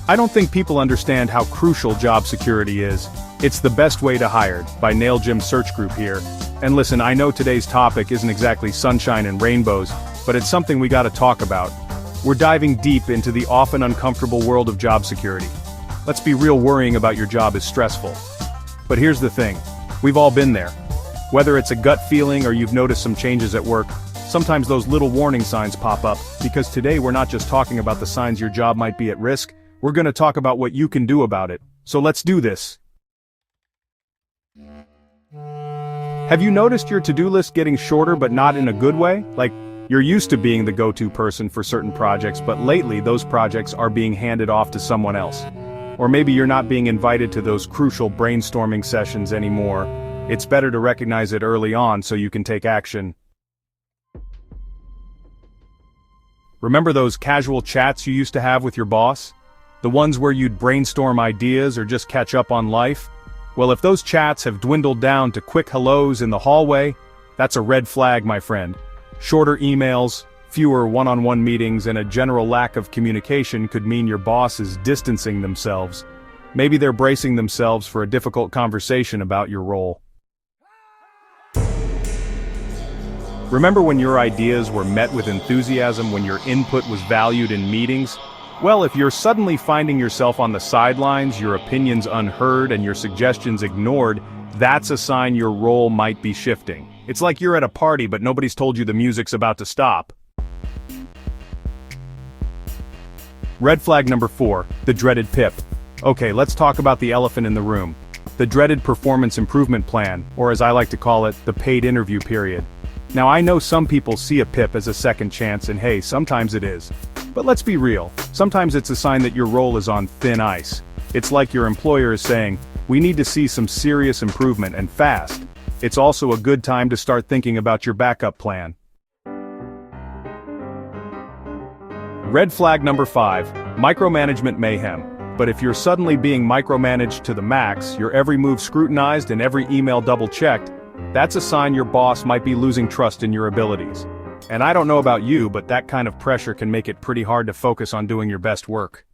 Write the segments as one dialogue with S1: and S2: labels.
S1: I don't think people understand how crucial job security is. It's the best way to hire, by Nail Gym Search Group here. And listen, I know today's topic isn't exactly sunshine and rainbows, but it's something we gotta talk about. We're diving deep into the often uncomfortable world of job security. Let's be real, worrying about your job is stressful. But here's the thing, we've all been there. Whether it's a gut feeling or you've noticed some changes at work, sometimes those little warning signs pop up, because today we're not just talking about the signs your job might be at risk, we're gonna talk about what you can do about it. So let's do this. Have you noticed your to-do list getting shorter but not in a good way? Like, you're used to being the go-to person for certain projects, but lately those projects are being handed off to someone else. Or maybe you're not being invited to those crucial brainstorming sessions anymore. It's better to recognize it early on so you can take action. Remember those casual chats you used to have with your boss? The ones where you'd brainstorm ideas or just catch up on life? Well, if those chats have dwindled down to quick hellos in the hallway, that's a red flag, my friend. Shorter emails, fewer one-on-one meetings, and a general lack of communication could mean your boss is distancing themselves. Maybe they're bracing themselves for a difficult conversation about your role. Remember when your ideas were met with enthusiasm, when your input was valued in meetings? Well, if you're suddenly finding yourself on the sidelines, your opinions unheard, and your suggestions ignored, that's a sign your role might be shifting. It's like you're at a party but nobody's told you the music's about to stop. Red flag number 4, the dreaded PIP. Okay, let's talk about the elephant in the room. The dreaded performance improvement plan, or as I like to call it, the paid interview period. Now I know some people see a PIP as a second chance, and hey, sometimes it is. But let's be real, sometimes it's a sign that your role is on thin ice. It's like your employer is saying, we need to see some serious improvement and fast. It's also a good time to start thinking about your backup plan. Red flag number 5, micromanagement mayhem. But if you're suddenly being micromanaged to the max, your every move scrutinized and every email double-checked, that's a sign your boss might be losing trust in your abilities. And I don't know about you, but that kind of pressure can make it pretty hard to focus on doing your best work.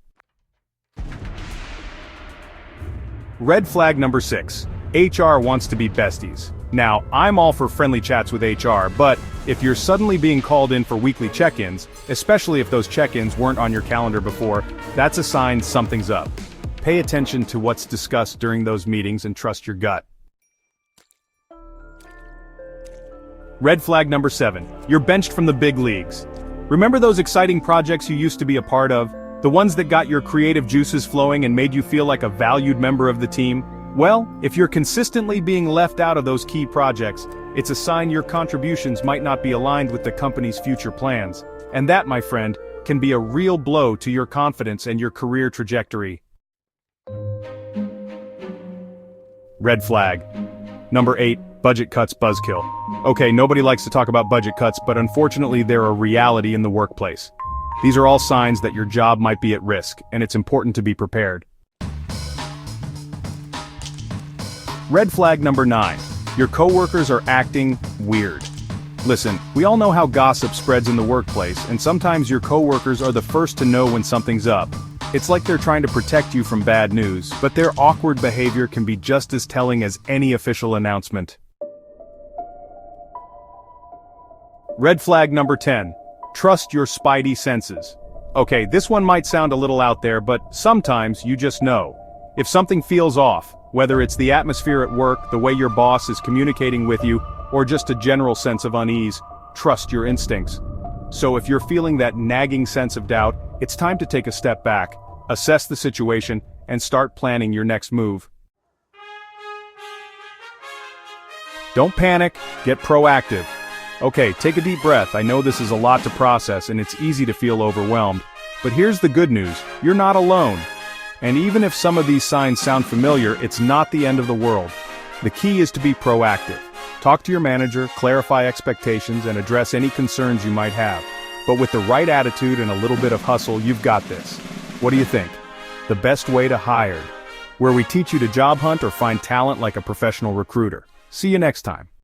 S1: Red flag number 6, HR wants to be besties. Now, I'm all for friendly chats with HR, but if you're suddenly being called in for weekly check-ins, especially if those check-ins weren't on your calendar before, that's a sign something's up. Pay attention to what's discussed during those meetings and trust your gut. Red flag number 7, you're benched from the big leagues. Remember those exciting projects you used to be a part of? The ones that got your creative juices flowing and made you feel like a valued member of the team? Well, if you're consistently being left out of those key projects, it's a sign your contributions might not be aligned with the company's future plans. And that, my friend, can be a real blow to your confidence and your career trajectory. Red flag. Number 8, budget cuts buzzkill. Okay, nobody likes to talk about budget cuts, but unfortunately they're a reality in the workplace. These are all signs that your job might be at risk, and it's important to be prepared. Red flag number 9, your coworkers are acting weird. Listen, we all know how gossip spreads in the workplace, and sometimes your coworkers are the first to know when something's up. It's like they're trying to protect you from bad news, but their awkward behavior can be just as telling as any official announcement. Red flag number 10, trust your spidey senses. Okay, this one might sound a little out there, but sometimes you just know. If something feels off, whether it's the atmosphere at work, the way your boss is communicating with you, or just a general sense of unease, trust your instincts. So if you're feeling that nagging sense of doubt, it's time to take a step back, assess the situation, and start planning your next move. Don't panic, get proactive. Okay, take a deep breath. I know this is a lot to process and it's easy to feel overwhelmed. But here's the good news, you're not alone. And even if some of these signs sound familiar, it's not the end of the world. The key is to be proactive. Talk to your manager, clarify expectations, and address any concerns you might have. But with the right attitude and a little bit of hustle, you've got this. What do you think? The best way to hire, where we teach you to job hunt or find talent like a professional recruiter. See you next time.